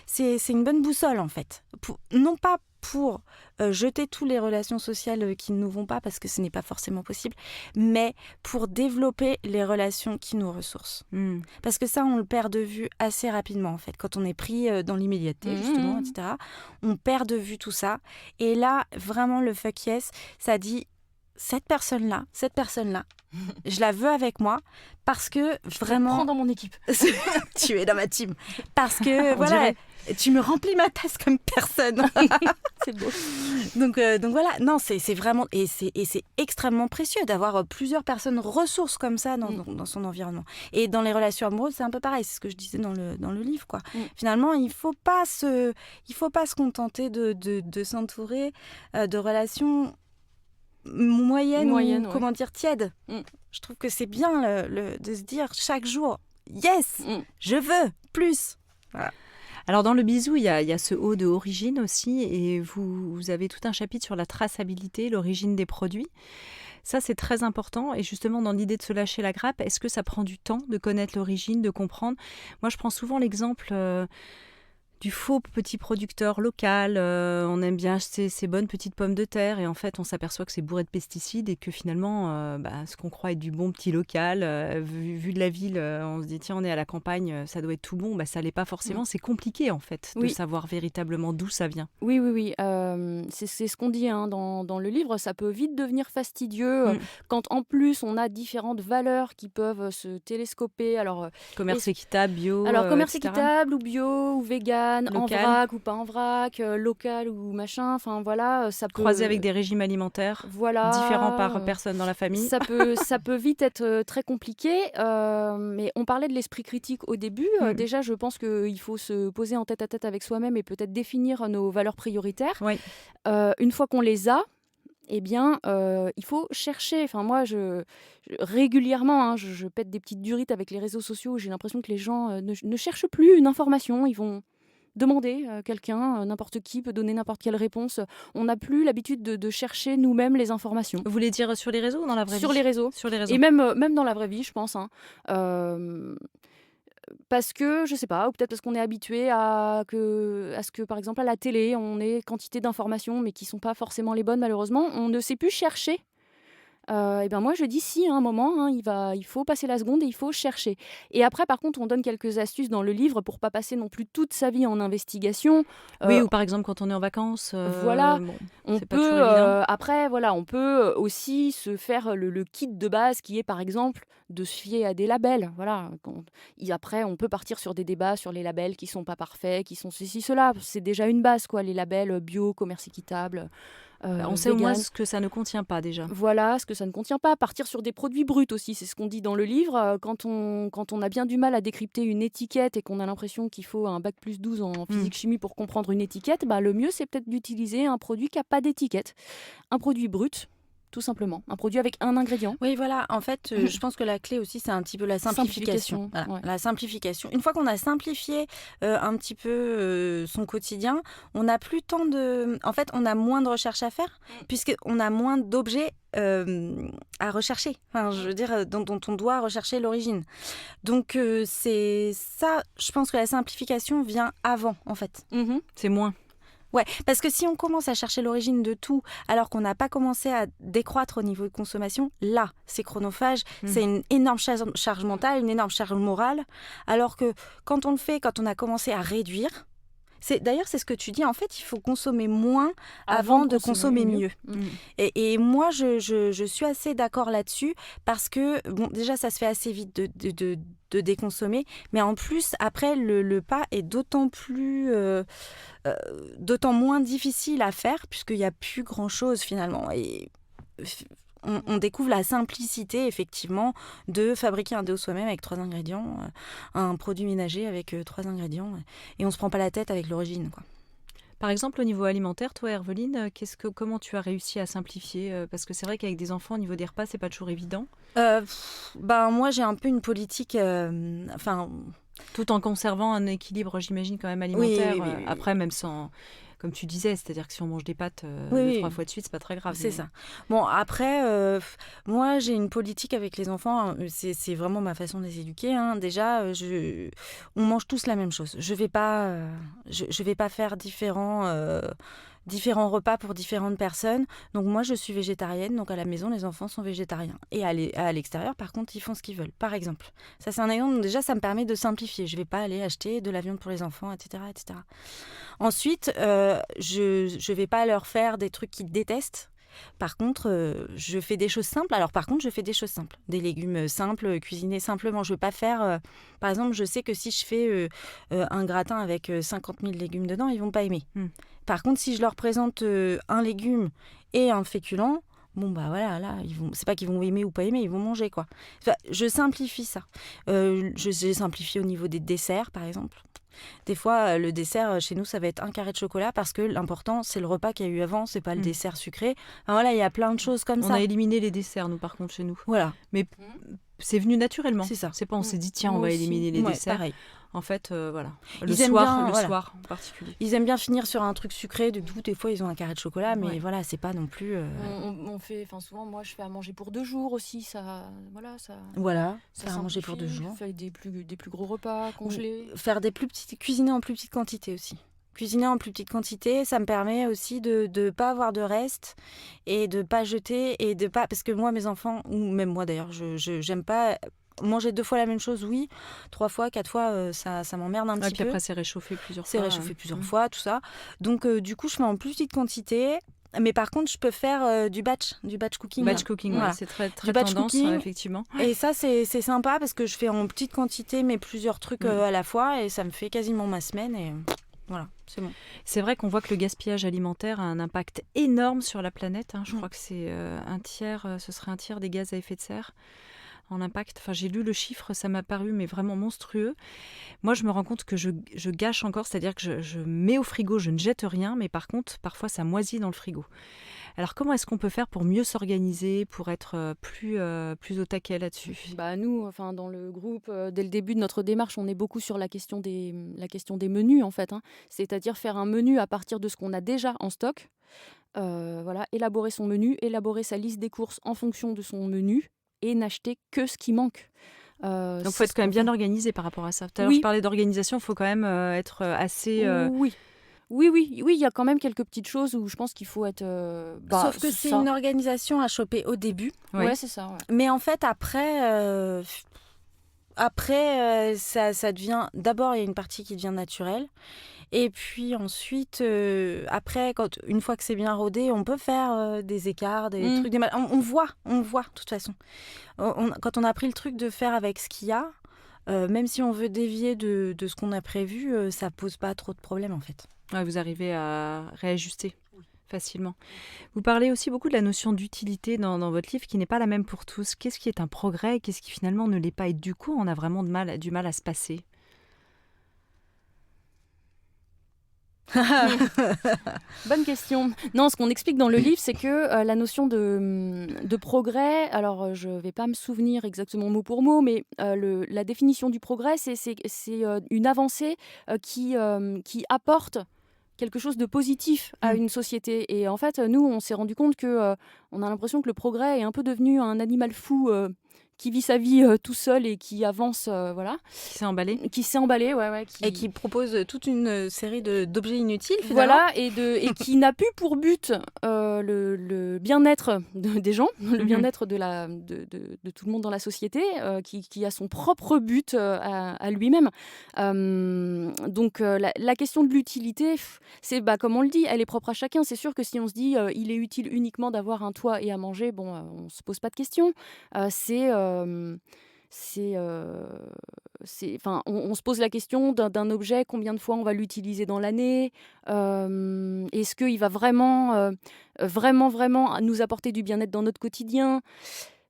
c'est une bonne boussole, en fait. Non pas pour jeter toutes les relations sociales qui ne nous vont pas, parce que ce n'est pas forcément possible, mais pour développer les relations qui nous ressourcent. Parce que ça, on le perd de vue assez rapidement, en fait. Quand on est pris dans l'immédiateté, justement, etc., on perd de vue tout ça. Et là, vraiment, le fuck yes, ça dit cette personne-là, je la veux avec moi parce que vraiment... Je prends dans mon équipe. Tu es dans ma team. Parce que, On voilà, dirait. tu me remplis ma tasse comme personne. C'est beau. Donc voilà, non, c'est vraiment... Et c'est extrêmement précieux d'avoir plusieurs personnes ressources comme ça dans son environnement. Et dans les relations amoureuses, c'est un peu pareil. C'est ce que je disais dans le livre, quoi. Finalement, il faut pas se contenter de s'entourer de relations moyennes ou, comment dire, tièdes. Je trouve que c'est bien de se dire chaque jour, yes, je veux plus. Voilà. Alors dans le bisou, il y a ce haut de origine aussi, et vous avez tout un chapitre sur la traçabilité, l'origine des produits. Ça, c'est très important. Et justement, dans l'idée de se lâcher la grappe, est-ce que ça prend du temps de connaître l'origine, de comprendre ? Moi, je prends souvent l'exemple du faux petit producteur local. On aime bien acheter ces bonnes petites pommes de terre et en fait, on s'aperçoit que c'est bourré de pesticides et que finalement, ce qu'on croit être du bon petit local, vu de la ville, on se dit tiens, on est à la campagne, ça doit être tout bon. Ça l'est pas forcément. C'est compliqué en fait de savoir véritablement d'où ça vient. Oui. C'est ce qu'on dit dans le livre. Ça peut vite devenir fastidieux quand en plus on a différentes valeurs qui peuvent se télescoper. Alors, commerce équitable, bio. Alors commerce etc. équitable ou bio ou vegan, Local. en vrac ou pas en vrac, local ou machin. Enfin voilà, ça peut croisé avec des régimes alimentaires différents par personne dans la famille. Ça peut vite être très compliqué. Mais on parlait de l'esprit critique au début. Déjà, je pense qu'il faut se poser en tête-à-tête avec soi-même et peut-être définir nos valeurs prioritaires. Oui. Une fois qu'on les a, eh bien, il faut chercher. Enfin, moi, régulièrement, je pète des petites durites avec les réseaux sociaux où j'ai l'impression que les gens ne cherchent plus une information. Ils vont demander quelqu'un, n'importe qui peut donner n'importe quelle réponse. On n'a plus l'habitude de chercher nous-mêmes les informations. Vous voulez dire sur les réseaux ou dans la vraie vie ? Sur les réseaux. Sur les réseaux. Et même dans la vraie vie, je pense. Parce que, je sais pas, ou peut-être parce qu'on est habitué à ce que, par exemple, à la télé, on ait quantité d'informations, mais qui sont pas forcément les bonnes, malheureusement. On ne sait plus chercher. Et ben moi je dis si à un moment il faut passer la seconde et il faut chercher. Et après par contre on donne quelques astuces dans le livre pour pas passer non plus toute sa vie en investigation. Oui, ou par exemple quand on est en vacances. Voilà, on c'est pas toujours évident. après voilà, on peut aussi se faire le kit de base qui est par exemple de se fier à des labels. Voilà, après on peut partir sur des débats sur les labels qui sont pas parfaits, qui sont ceci cela. C'est déjà une base quoi, les labels bio, commerce équitable. On sait au moins ce que ça ne contient pas déjà. Voilà, ce que ça ne contient pas. Partir sur des produits bruts aussi, c'est ce qu'on dit dans le livre. Quand on a bien du mal à décrypter une étiquette et qu'on a l'impression qu'il faut un bac plus 12 en physique-chimie pour comprendre une étiquette, le mieux c'est peut-être d'utiliser un produit qui n'a pas d'étiquette. Un produit brut, tout simplement. Un produit avec un ingrédient. Oui, voilà. En fait, je pense que la clé aussi, c'est un petit peu la simplification. Voilà, ouais. La simplification. Une fois qu'on a simplifié un petit peu son quotidien, on n'a plus tant de... En fait, on a moins de recherches à faire, puisqu'on a moins d'objets à rechercher. Enfin, je veux dire, dont on doit rechercher l'origine. Donc, c'est ça, je pense que la simplification vient avant, en fait. C'est moins. Ouais, parce que si on commence à chercher l'origine de tout alors qu'on n'a pas commencé à décroître au niveau de consommation, là, c'est chronophage, c'est une énorme charge mentale, une énorme charge morale, alors que quand on le fait, quand on a commencé à réduire, d'ailleurs c'est ce que tu dis, en fait il faut consommer moins avant de consommer mieux. Et moi je suis assez d'accord là-dessus parce que bon, déjà ça se fait assez vite de déconsommer, mais en plus après le pas est d'autant moins difficile à faire puisqu'il n'y a plus grand chose finalement. Et on découvre la simplicité effectivement de fabriquer un déo soi-même avec 3 ingrédients, un produit ménager avec 3 ingrédients, et on se prend pas la tête avec l'origine, quoi. Par exemple, au niveau alimentaire, toi, Herveline, comment tu as réussi à simplifier ? Parce que c'est vrai qu'avec des enfants, au niveau des repas, c'est pas toujours évident. Moi, j'ai un peu une politique... Tout en conservant un équilibre, j'imagine, quand même alimentaire. Oui. Après, même sans... Comme tu disais, c'est-à-dire que si on mange des pâtes 2-3 fois de suite, c'est pas très grave. C'est ça. Bon, après, moi, j'ai une politique avec les enfants. C'est vraiment ma façon de les éduquer. Déjà, on mange tous la même chose. Je vais pas faire différents repas pour différentes personnes. Donc moi, je suis végétarienne. Donc à la maison, les enfants sont végétariens. Et à l'extérieur, par contre, ils font ce qu'ils veulent. Par exemple. Ça, c'est un exemple. Donc déjà, ça me permet de simplifier. Je ne vais pas aller acheter de la viande pour les enfants, etc. etc. Ensuite, je ne vais pas leur faire des trucs qu'ils détestent. Par contre, je fais des choses simples. Alors par contre, je fais des choses simples. Des légumes simples, cuisinés simplement. Je ne veux pas faire... par exemple, je sais que si je fais un gratin avec 50 000 légumes dedans, ils ne vont pas aimer. Par contre, si je leur présente un légume et un féculent, bon bah voilà, là, c'est pas qu'ils vont aimer ou pas aimer, ils vont manger quoi. Enfin, je simplifie ça. Je simplifie au niveau des desserts, par exemple. Des fois, le dessert, chez nous, ça va être un carré de chocolat parce que l'important, c'est le repas qu'il y a eu avant, c'est pas le dessert sucré. Enfin, voilà, il y a plein de choses comme ça. On a éliminé les desserts, nous, par contre, chez nous. Voilà. Mais c'est venu naturellement. C'est ça. C'est pas, on s'est dit, tiens, on va éliminer les desserts. Pareil. En fait, voilà. Le soir En particulier. Ils aiment bien finir sur un truc sucré. Des fois, ils ont un carré de chocolat, mais voilà, c'est pas non plus... On fait, souvent, moi, je fais à manger pour 2 jours aussi. Ça faire à manger pour 2 jours. Faire des plus gros repas congelés. Faire cuisiner en plus petite quantité aussi. Cuisiner en plus petite quantité, ça me permet aussi de ne pas avoir de reste et de pas jeter et de pas... Parce que moi, mes enfants, ou même moi d'ailleurs, j'aime pas... Manger 2 fois la même chose, oui. 3 fois, 4 fois, ça m'emmerde un petit peu. Et puis après, c'est réchauffé plusieurs fois. C'est réchauffé plusieurs fois, tout ça. Donc, du coup, je fais en plus petite quantité. Mais par contre, je peux faire du batch cooking. Batch cooking, voilà. C'est très tendance, cooking, effectivement. Et ça, c'est sympa parce que je fais en petite quantité, mais plusieurs trucs à la fois. Et ça me fait quasiment ma semaine. Et voilà, c'est bon. C'est vrai qu'on voit que le gaspillage alimentaire a un impact énorme sur la planète. Je crois que c'est ce serait un tiers des gaz à effet de serre. En impact. Enfin, j'ai lu le chiffre, ça m'a paru mais vraiment monstrueux. Moi, je me rends compte que je gâche encore, c'est-à-dire que je mets au frigo, je ne jette rien, mais par contre, parfois, ça moisit dans le frigo. Alors, comment est-ce qu'on peut faire pour mieux s'organiser, pour être plus au taquet là-dessus ? Nous, dans le groupe, dès le début de notre démarche, on est beaucoup sur la question des menus, en fait. C'est-à-dire faire un menu à partir de ce qu'on a déjà en stock. Élaborer son menu, élaborer sa liste des courses en fonction de son menu, et n'acheter que ce qui manque. Donc il faut être quand même bien organisé par rapport à ça. Tout à l'heure, je parlais d'organisation, il faut quand même être assez... Oui, il y a quand même quelques petites choses où je pense qu'il faut être... Sauf que c'est une organisation à choper au début. Ouais, c'est ça. Ouais. Mais en fait, après, ça devient... D'abord, il y a une partie qui devient naturelle. Et puis ensuite, après, une fois que c'est bien rodé, on peut faire des écarts, des trucs... On voit, de toute façon. Quand on a pris le truc de faire avec ce qu'il y a, même si on veut dévier de ce qu'on a prévu, ça pose pas trop de problèmes, en fait. Ouais, vous arrivez à réajuster facilement. Vous parlez aussi beaucoup de la notion d'utilité dans votre livre, qui n'est pas la même pour tous. Qu'est-ce qui est un progrès et qu'est-ce qui finalement ne l'est pas ? Et du coup, on a vraiment du mal à se passer. Bonne question. Non, ce qu'on explique dans le livre, c'est que la notion de progrès, alors je ne vais pas me souvenir exactement mot pour mot, mais la définition du progrès, c'est une avancée qui apporte quelque chose de positif à une société. Et en fait, nous, on s'est rendu compte que on a l'impression que le progrès est un peu devenu un animal fou qui vit sa vie tout seul et qui avance, voilà. Qui s'est emballé. Ouais. Et qui propose toute une série d'objets inutiles, finalement. Voilà, et qui n'a plus pour but le bien-être des gens, le bien-être de tout le monde dans la société, qui a son propre but à lui-même. Donc, la question de l'utilité, c'est, comme on le dit, elle est propre à chacun. C'est sûr que si on se dit il est utile uniquement d'avoir un toit et à manger, on ne se pose pas de questions. On se pose la question d'un objet, combien de fois on va l'utiliser dans l'année, est-ce qu'il va vraiment nous apporter du bien-être dans notre quotidien.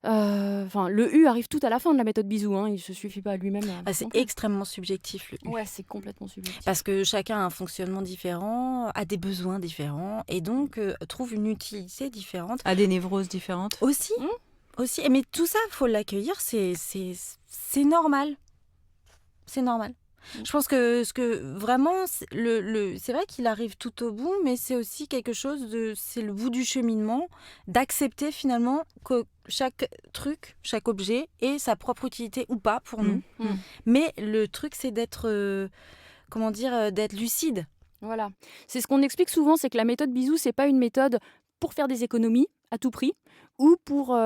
Le U arrive tout à la fin de la méthode Bizou, il ne se suffit pas à lui-même. C'est extrêmement subjectif, le U. Ouais, c'est complètement subjectif. Parce que chacun a un fonctionnement différent, a des besoins différents, et donc trouve une utilité différente. A des névroses différentes. Aussi. Mais tout ça, faut l'accueillir, c'est normal. C'est normal. Je pense que vraiment, c'est vrai qu'il arrive tout au bout, mais c'est aussi quelque chose c'est le bout du cheminement, d'accepter finalement que chaque truc, chaque objet ait sa propre utilité ou pas pour nous. Mais le truc, c'est d'être lucide. Voilà. C'est ce qu'on explique souvent, c'est que la méthode Bizou, c'est pas une méthode pour faire des économies à tout prix ou pour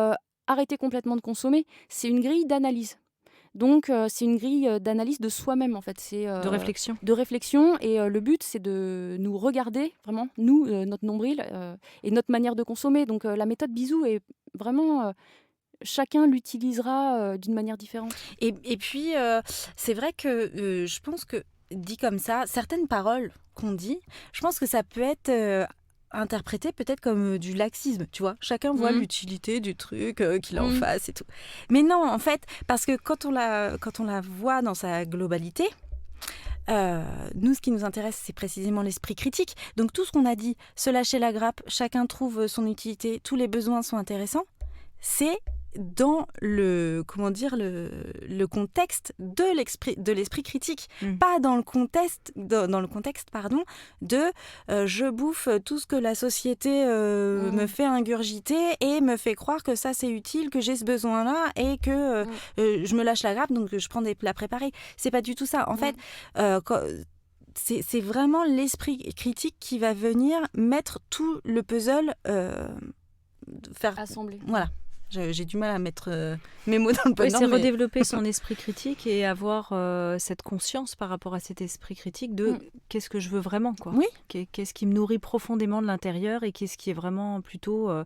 arrêter complètement de consommer. C'est une grille d'analyse. Donc, c'est une grille d'analyse de soi-même, en fait. C'est, De réflexion. de réflexion. Et le but, c'est de nous regarder, vraiment, nous, notre nombril, et notre manière de consommer. Donc, la méthode Bisou est vraiment... chacun l'utilisera d'une manière différente. Et puis, c'est vrai que je pense que, dit comme ça, certaines paroles qu'on dit, je pense que ça peut être interprété peut-être comme du laxisme, tu vois. Chacun voit l'utilité du truc qu'il a en face et tout. Mais non, en fait, parce que quand on la voit dans sa globalité, nous, ce qui nous intéresse, c'est précisément l'esprit critique. Donc tout ce qu'on a dit, se lâcher la grappe, chacun trouve son utilité, tous les besoins sont intéressants, c'est dans le contexte de l'esprit critique, pas dans le contexte pardon, de je bouffe tout ce que la société me fait ingurgiter et me fait croire que ça c'est utile, que j'ai ce besoin-là et que je me lâche la grappe, donc je prends des plats préparés. C'est pas du tout ça. En fait, c'est vraiment l'esprit critique qui va venir mettre tout le puzzle, faire assembler. Voilà. J'ai du mal à mettre mes mots dans le bon ordre. C'est redévelopper son esprit critique et avoir cette conscience par rapport à cet esprit critique de qu'est-ce que je veux vraiment, quoi. Oui. Qu'est-ce qui me nourrit profondément de l'intérieur et qu'est-ce qui est vraiment plutôt un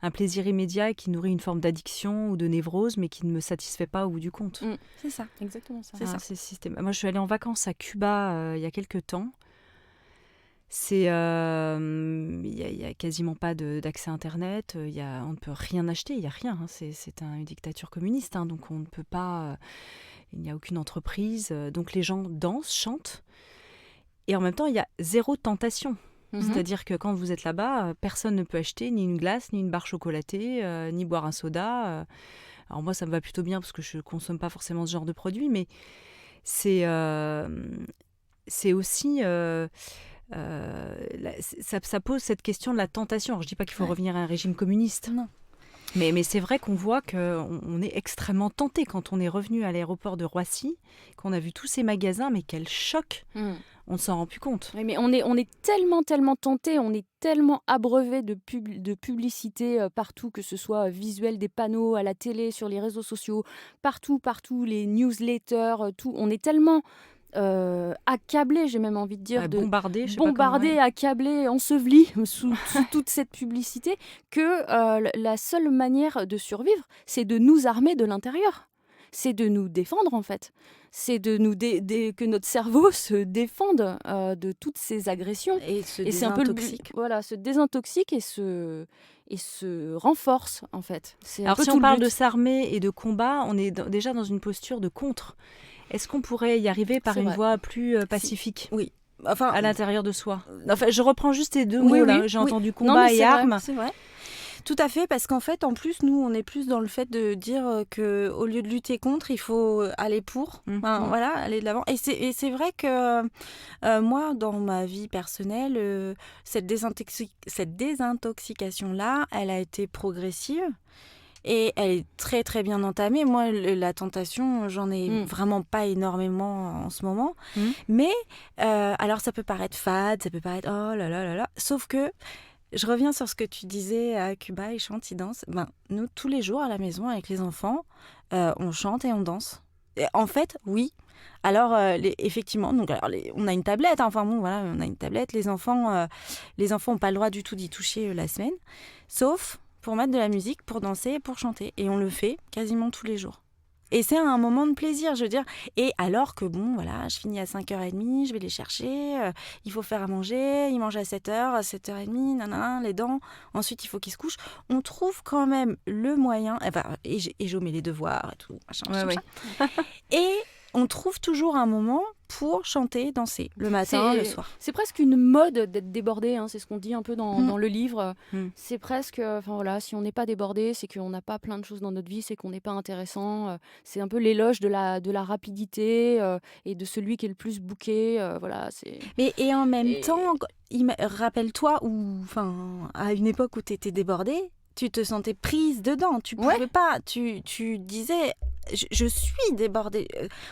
plaisir immédiat et qui nourrit une forme d'addiction ou de névrose mais qui ne me satisfait pas au bout du compte. C'est ça. Exactement ça. Moi, je suis allée en vacances à Cuba il y a quelques temps. Il y a quasiment pas d'accès Internet, on ne peut rien acheter, il n'y a rien. C'est une dictature communiste, donc on ne peut pas... il n'y a aucune entreprise. Donc les gens dansent, chantent. Et en même temps, il y a zéro tentation. C'est-à-dire que quand vous êtes là-bas, personne ne peut acheter ni une glace, ni une barre chocolatée, ni boire un soda. Alors moi, ça me va plutôt bien parce que je ne consomme pas forcément ce genre de produit, mais c'est aussi... ça pose cette question de la tentation. Alors, je ne dis pas qu'il faut revenir à un régime communiste. Non. Mais c'est vrai qu'on voit qu'on est extrêmement tenté quand on est revenu à l'aéroport de Roissy, qu'on a vu tous ces magasins, mais quel choc. On ne s'en rend plus compte. Oui, mais on est tellement tenté, on est tellement abreuvé de publicité partout, que ce soit visuel, des panneaux, à la télé, sur les réseaux sociaux, partout, les newsletters, tout. On est tellement... accablé, j'ai même envie de dire, bombardé, accablé, enseveli sous toute cette publicité, que la seule manière de survivre, c'est de nous armer de l'intérieur. C'est de nous défendre, en fait. C'est de nous que notre cerveau se défende de toutes ces agressions. Et se c'est un peu se désintoxique et se renforce, en fait. Alors si on parle de s'armer et de combat, on est déjà dans une posture de contre. Est-ce qu'on pourrait y arriver par une voie plus pacifique ? Oui. Enfin, à l'intérieur de soi. Enfin, je reprends juste ces deux mots là. J'ai entendu combat et armes. C'est vrai. Tout à fait, parce qu'en fait, en plus, nous, on est plus dans le fait de dire que au lieu de lutter contre, il faut aller pour. Voilà, aller de l'avant. Et c'est vrai que moi, dans ma vie personnelle, cette désintoxication-là, elle a été progressive. Et elle est très très bien entamée. Moi, la tentation, j'en ai vraiment pas énormément en ce moment. Mais, alors ça peut paraître fade, ça peut paraître oh là là là là. Sauf que, je reviens sur ce que tu disais à Cuba, ils chantent, ils dansent. Nous, tous les jours à la maison avec les enfants, on chante et on danse. Et en fait, oui. Alors, effectivement, donc, on a une tablette. Enfin bon, voilà, on a une tablette. Les enfants n'ont pas le droit du tout d'y toucher la semaine. Sauf... pour mettre de la musique, pour danser, pour chanter. Et on le fait quasiment tous les jours. Et c'est un moment de plaisir, je veux dire. Et alors que, bon, voilà, je finis à 5h30, je vais les chercher, il faut faire à manger, ils mangent à 7h, à 7h30, nanana, les dents. Ensuite, il faut qu'ils se couchent. On trouve quand même le moyen... et je mets les devoirs et tout, machin. Et on trouve toujours un moment pour chanter, danser, le matin, le soir. C'est presque une mode d'être débordé, c'est ce qu'on dit un peu dans le livre. C'est presque, si on n'est pas débordé, c'est qu'on n'a pas plein de choses dans notre vie, c'est qu'on n'est pas intéressant. C'est un peu l'éloge de la rapidité et de celui qui est le plus booké. Et en même temps, rappelle-toi, à une époque où tu étais débordée, tu te sentais prise dedans, tu pouvais pas, tu disais... Je suis débordée.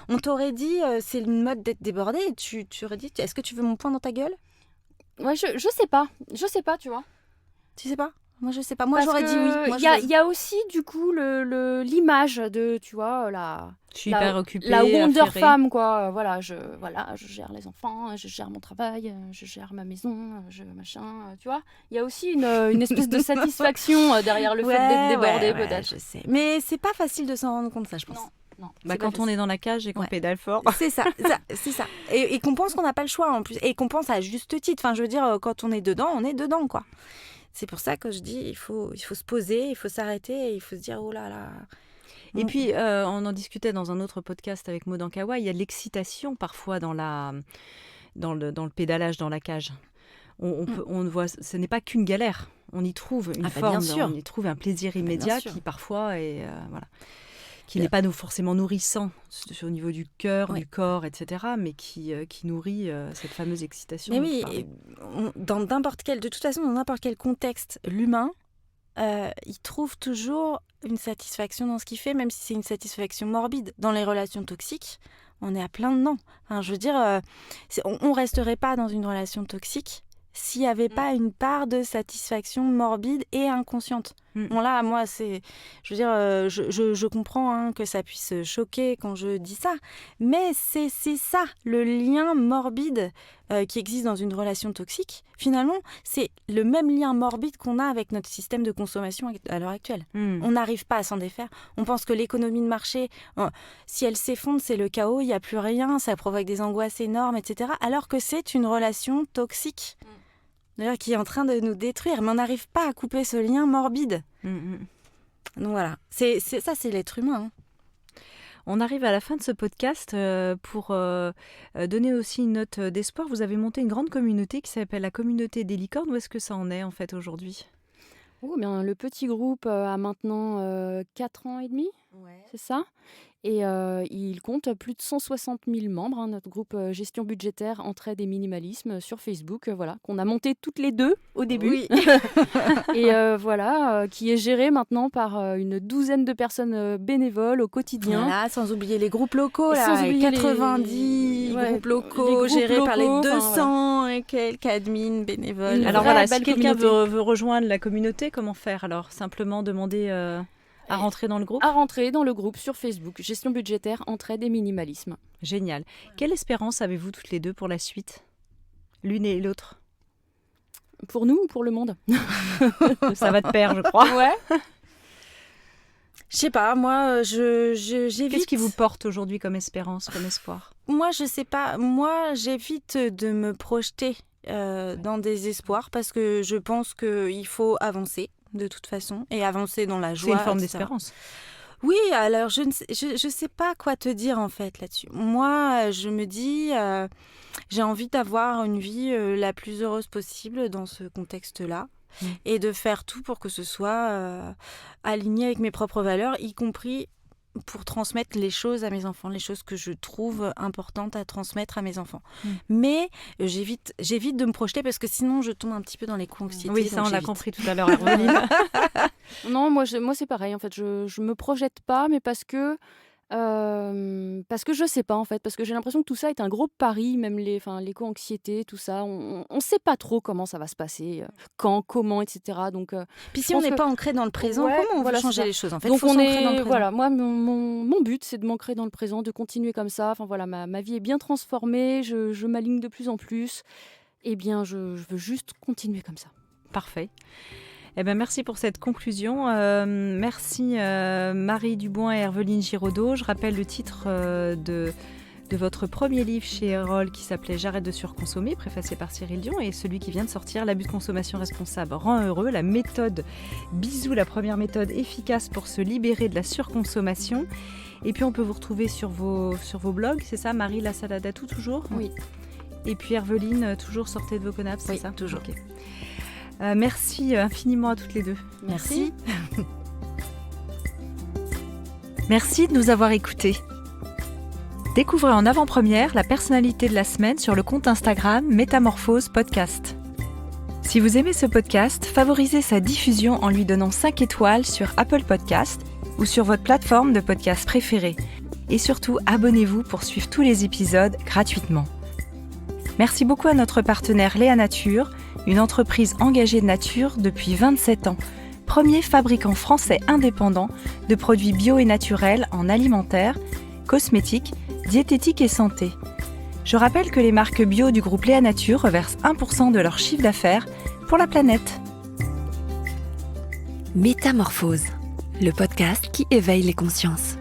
On t'aurait dit, c'est une mode d'être débordée. Tu aurais dit, est-ce que tu veux mon poing dans ta gueule ? Ouais, je sais pas. Je sais pas, tu vois. Tu sais pas ? Moi, je sais pas. Moi, j'aurais dit oui. Il y a aussi, du coup, l'image de, tu vois, Je suis hyper occupée. La Wonder affairée. Femme, quoi. Voilà, je gère les enfants, je gère mon travail, je gère ma maison, tu vois. Il y a aussi une espèce de satisfaction derrière le fait d'être débordée, peut-être. Je sais. Mais c'est pas facile de s'en rendre compte, ça, je pense. Non. Quand on est dans la cage et qu'on pédale fort. C'est ça. Et qu'on pense qu'on n'a pas le choix, en plus. Et qu'on pense à juste titre. Enfin, je veux dire, quand on est dedans, quoi. C'est pour ça que je dis, il faut se poser, il faut s'arrêter et il faut se dire, oh là là... Et puis, on en discutait dans un autre podcast avec Maud Ankawa, il y a de l'excitation parfois dans le pédalage dans la cage. On voit, ce n'est pas qu'une galère, on y trouve une forme, on y trouve un plaisir immédiat qui parfois est, qui n'est pas forcément nourrissant au niveau du cœur, du corps, etc., mais qui nourrit cette fameuse excitation. Mais oui, de toute façon, dans n'importe quel contexte, l'humain, il trouve toujours une satisfaction dans ce qu'il fait, même si c'est une satisfaction morbide. Dans les relations toxiques, on est à plein dedans. Enfin, je veux dire, on resterait pas dans une relation toxique s'il n'y avait pas une part de satisfaction morbide et inconsciente. Bon là, moi, je veux dire, je comprends que ça puisse choquer quand je dis ça, mais c'est ça, le lien morbide qui existe dans une relation toxique. Finalement, c'est le même lien morbide qu'on a avec notre système de consommation à l'heure actuelle. On n'arrive pas à s'en défaire. On pense que l'économie de marché, si elle s'effondre, c'est le chaos, il n'y a plus rien, ça provoque des angoisses énormes, etc. Alors que c'est une relation toxique. D'ailleurs, qui est en train de nous détruire, mais on n'arrive pas à couper ce lien morbide. Donc voilà, c'est l'être humain. On arrive à la fin de ce podcast pour donner aussi une note d'espoir. Vous avez monté une grande communauté qui s'appelle la communauté des licornes. Où est-ce que ça en est en fait aujourd'hui ? Le petit groupe a maintenant 4 ans et demi, c'est ça ? Et il compte plus de 160 000 membres, notre groupe gestion budgétaire, entraide et minimalisme sur Facebook, qu'on a monté toutes les deux au début. Oui. Et qui est géré maintenant par une douzaine de personnes bénévoles au quotidien. Voilà, sans oublier les groupes locaux, là, 90 groupes locaux gérés par les 200 et quelques admins bénévoles. Alors si quelqu'un veut rejoindre la communauté, comment faire alors ? Simplement demander... à rentrer dans le groupe ? À rentrer dans le groupe sur Facebook, gestion budgétaire, entraide et minimalisme. Génial. Quelle espérance avez-vous toutes les deux pour la suite ? L'une et l'autre ? Pour nous ou pour le monde ? Ça va de pair, je crois. Ouais. Je sais pas, moi, j'évite... Qu'est-ce qui vous porte aujourd'hui comme espérance, comme espoir ? Moi, je sais pas. Moi, j'évite de me projeter dans des espoirs parce que je pense qu'il faut avancer. De toute façon, et avancer dans la joie. C'est une forme d'espérance. Oui, alors je sais pas quoi te dire en fait là-dessus. Moi, je me dis, j'ai envie d'avoir une vie la plus heureuse possible dans ce contexte-là et de faire tout pour que ce soit aligné avec mes propres valeurs, y compris pour transmettre les choses à mes enfants, les choses que je trouve importantes à transmettre à mes enfants. Mais j'évite de me projeter parce que sinon je tombe un petit peu dans les coups anxiété. Oui, ça on l'a compris tout à l'heure, Herveline. Non, moi c'est pareil en fait, je me projette pas, mais parce que je sais pas en fait, parce que j'ai l'impression que tout ça est un gros pari, même l'éco-anxiété, tout ça, on sait pas trop comment ça va se passer, quand, comment, etc. Donc, puis si on n'est pas ancré dans le présent, comment on va changer les choses en fait? Donc moi mon but c'est de m'ancrer dans le présent, de continuer comme ça. Enfin voilà, ma vie est bien transformée, je m'aligne de plus en plus. Eh bien, je veux juste continuer comme ça. Parfait. Eh ben, merci pour cette conclusion. Merci Marie Duboin et Herveline Giraudot. Je rappelle le titre de votre premier livre chez Erol qui s'appelait « J'arrête de surconsommer », préfacé par Cyril Dion, et celui qui vient de sortir « L'abus de consommation responsable rend heureux », la méthode Bisou, la première méthode efficace pour se libérer de la surconsommation. Et puis on peut vous retrouver sur vos blogs, c'est ça, Marie La Salade à tout toujours ? Oui. Et puis Herveline, toujours sortez de vos connapes, c'est ça ? Toujours. Okay. Merci infiniment à toutes les deux. Merci. Merci de nous avoir écoutés. Découvrez en avant-première la personnalité de la semaine sur le compte Instagram Métamorphose Podcast. Si vous aimez ce podcast, favorisez sa diffusion en lui donnant 5 étoiles sur Apple Podcast ou sur votre plateforme de podcast préférée. Et surtout, abonnez-vous pour suivre tous les épisodes gratuitement. Merci beaucoup à notre partenaire Léa Nature, une entreprise engagée de nature depuis 27 ans, premier fabricant français indépendant de produits bio et naturels en alimentaire, cosmétiques, diététique et santé. Je rappelle que les marques bio du groupe Léa Nature reversent 1% de leur chiffre d'affaires pour la planète. Métamorphose, le podcast qui éveille les consciences.